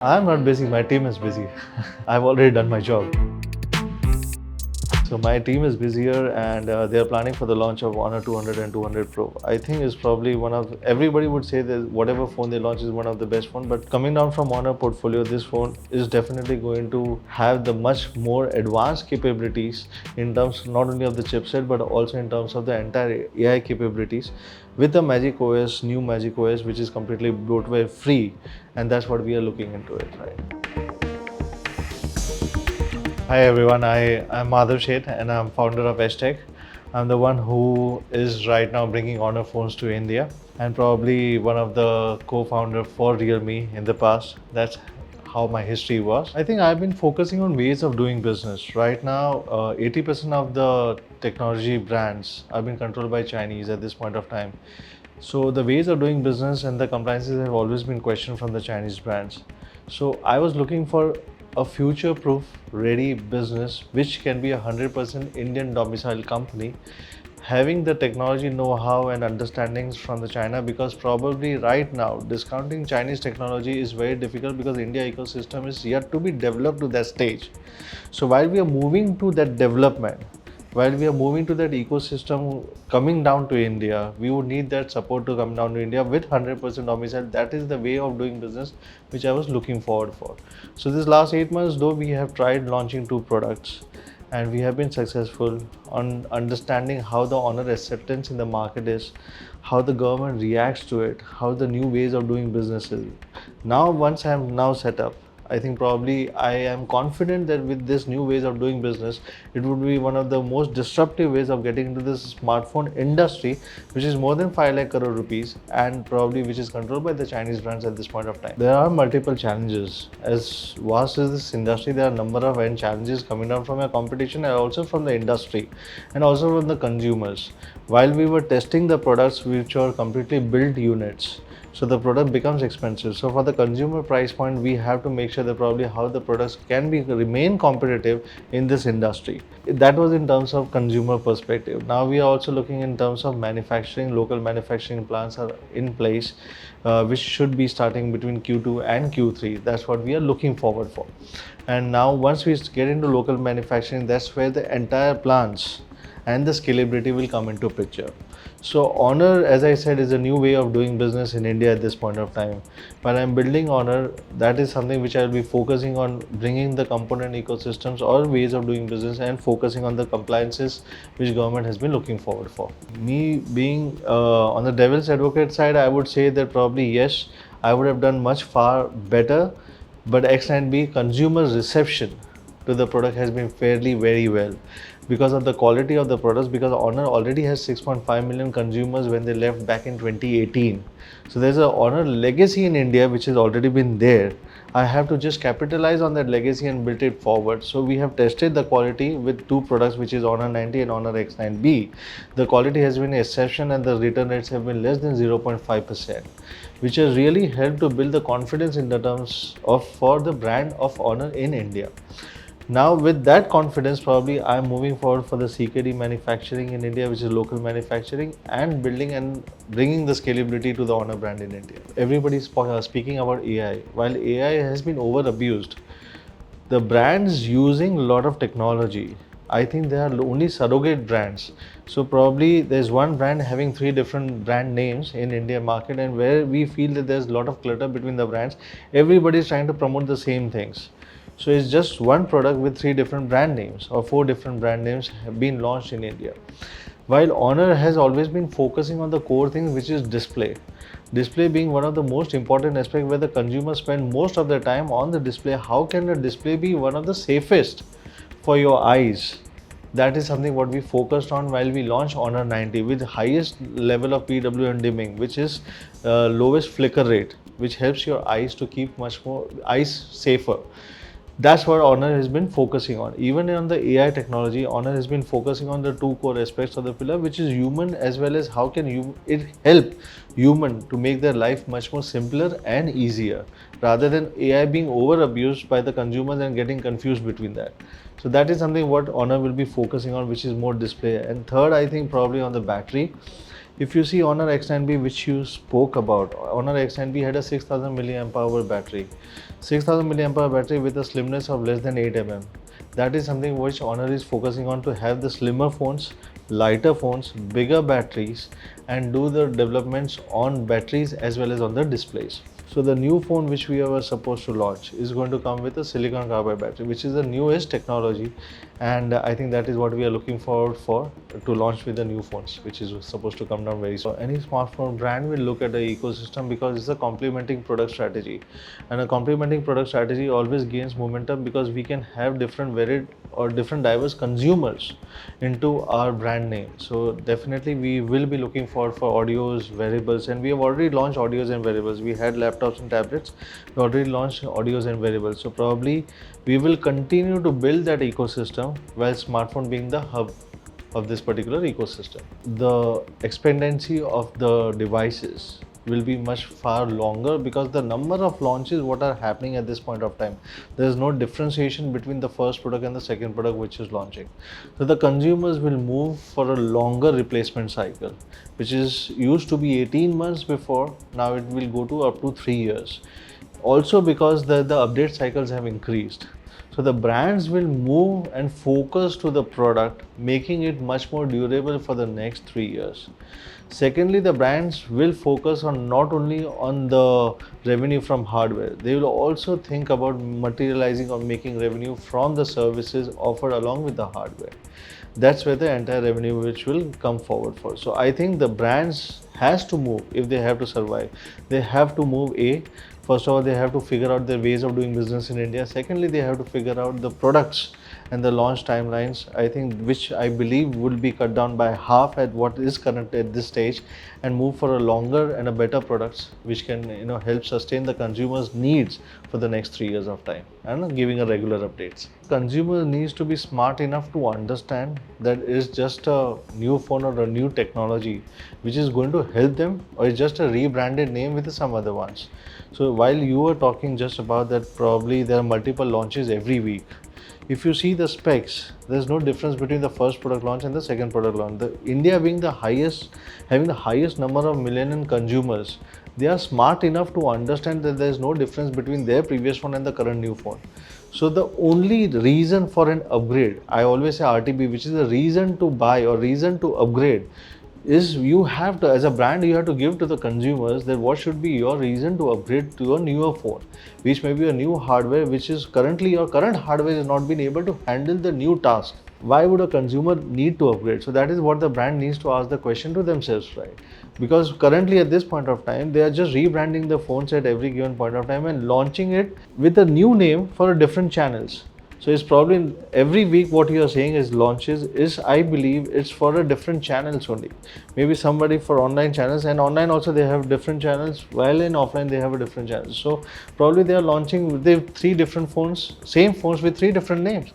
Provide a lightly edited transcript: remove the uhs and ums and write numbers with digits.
I'm not busy, my team is busy. I've already done my job. So my team is busier and they're planning for the launch of Honor 200 and 200 Pro. I think it's probably everybody would say that whatever phone they launch is one of the best phone, but coming down from Honor portfolio, this phone is definitely going to have the much more advanced capabilities in terms not only of the chipset, but also in terms of the entire AI capabilities with the MagicOS, new MagicOS, which is completely bloatware free. And that's what we are looking into it, right? Hi everyone, I'm Madhav Sheth and I'm founder of HTech. I'm the one who is right now bringing Honor phones to India and probably one of the co-founder for Realme in the past. That's how my history was. I think I've been focusing on ways of doing business. Right now, 80% of the technology brands have been controlled by Chinese at this point of time. So the ways of doing business and the compliances have always been questioned from the Chinese brands. So I was looking for a future-proof, ready business which can be a 100% Indian domicile company, having the technology know-how and understandings from the China, because probably right now discounting Chinese technology is very difficult because India ecosystem is yet to be developed to that stage. So while we are moving to that development, while we are moving to that ecosystem coming down to India, we would need that support to come down to India with 100% domicile. That is the way of doing business which I was looking forward for. So this last 8 months, though we have tried launching 2 products and we have been successful on understanding how the Honor acceptance in the market is, how the government reacts to it, how the new ways of doing business is. Now, once I am now set up, I think probably I am confident that with this new ways of doing business, it would be one of the most disruptive ways of getting into this smartphone industry, which is more than 5 lakh crore rupees and probably which is controlled by the Chinese brands at this point of time. There are multiple challenges. As vast as this industry, there are a number of end challenges coming down from your competition and also from the industry and also from the consumers. While we were testing the products which are completely built units, so the product becomes expensive. So for the consumer price point, we have to make sure that probably how the products can be remain competitive in this industry. That was in terms of consumer perspective. Now we are also looking in terms of manufacturing. Local manufacturing plants are in place, which should be starting between Q2 and Q3. That's what we are looking forward for. And now once we get into local manufacturing, that's where the entire plants and the scalability will come into picture. So Honor, as I said, is a new way of doing business in India at this point of time. While I'm building Honor, that is something which I'll be focusing on, bringing the component ecosystems or ways of doing business and focusing on the compliances which government has been looking forward for. Me being on the devil's advocate side, I would say that probably yes, I would have done much far better, but X9B consumer reception to the product has been fairly very well because of the quality of the products, because Honor already has 6.5 million consumers when they left back in 2018. So there's a Honor legacy in India which has already been there. I have to just capitalize on that legacy and build it forward. So we have tested the quality with 2 products, which is Honor 90 and Honor X9B. The quality has been exception and the return rates have been less than 0.5%, which has really helped to build the confidence in the terms of for the brand of Honor in India. Now with that confidence, probably I'm moving forward for the CKD manufacturing in India, which is local manufacturing, and building and bringing the scalability to the Honor brand in India. Everybody's speaking about AI. While AI has been over abused, the brands using a lot of technology, I think they are only surrogate brands. So probably there's one brand having 3 different brand names in India market, and where we feel that there's a lot of clutter between the brands, everybody is trying to promote the same things. So it's just one product with 3 different brand names or 4 different brand names have been launched in India. While Honor has always been focusing on the core thing, which is display. Display being one of the most important aspects where the consumers spend most of their time on the display. How can the display be one of the safest for your eyes? That is something what we focused on while we launched Honor 90 with highest level of PWM dimming, which is lowest flicker rate, which helps your eyes to keep much more eyes safer. That's what Honor has been focusing on. Even on the AI technology, Honor has been focusing on the 2 core aspects of the pillar, which is human as well as how can it help human to make their life much more simpler and easier, rather than AI being over abused by the consumers and getting confused between that. So that is something what Honor will be focusing on, which is more display. And third, I think probably on the battery. If you see Honor X9B, which you spoke about, Honor X9B had a 6000 milliamp hour battery. 6000 milliamp hour battery with a slimness of less than 8 mm. That is something which Honor is focusing on, to have the slimmer phones, lighter phones, bigger batteries, and do the developments on batteries as well as on the displays. So the new phone which we were supposed to launch is going to come with a silicon carbide battery, which is the newest technology, and I think that is what we are looking forward for, to launch with the new phones, which is supposed to come down very soon. Any smartphone brand will look at the ecosystem because it's a complementing product strategy, and a complementing product strategy always gains momentum because we can have different varied or different diverse consumers into our brand name. So definitely we will be looking forward for audios, wearables, and we have already launched audios and wearables. We had laptops and tablets, we already launched audios and wearables. So probably we will continue to build that ecosystem, while smartphone being the hub of this particular ecosystem. The expectancy of the devices will be much far longer because the number of launches what are happening at this point of time, there is no differentiation between the first product and the second product which is launching. So the consumers will move for a longer replacement cycle, which is used to be 18 months before, now it will go to up to 3 years. Also because the update cycles have increased. So the brands will move and focus to the product, making it much more durable for the next 3 years. Secondly, the brands will focus on not only on the revenue from hardware, they will also think about materializing or making revenue from the services offered along with the hardware. That's where the entire revenue which will come forward for. So I think the brands has to move if they have to survive. They have to move. First of all, they have to figure out their ways of doing business in India. Secondly, they have to figure out the products and the launch timelines, I think, which I believe will be cut down by half at what is current at this stage, and move for a longer and a better products which can help sustain the consumers' needs for the next 3 years of time, and giving a regular updates. Consumer needs to be smart enough to understand that it's just a new phone or a new technology which is going to help them, or it's just a rebranded name with some other ones. So while you were talking just about that, probably there are multiple launches every week. If you see the specs, there's no difference between the first product launch and the second product launch. India being the highest, having the highest number of millennial consumers, they are smart enough to understand that there's no difference between their previous phone and the current new phone. So the only reason for an upgrade, I always say RTB, which is the reason to buy or reason to upgrade, is you have to, as a brand, you have to give to the consumers that what should be your reason to upgrade to a newer phone, which may be a new hardware, which is currently your current hardware is not being able to handle the new task. Why would a consumer need to upgrade? So that is what the brand needs to ask the question to themselves, right? Because currently at this point of time, they are just rebranding the phones at every given point of time and launching it with a new name for different channels. So it's probably every week what you are saying is launches is, I believe it's for a different channels only. Maybe somebody for online channels, and online also they have different channels, while in offline they have a different channels. So probably they are launching with 3 different phones, same phones with 3 different names.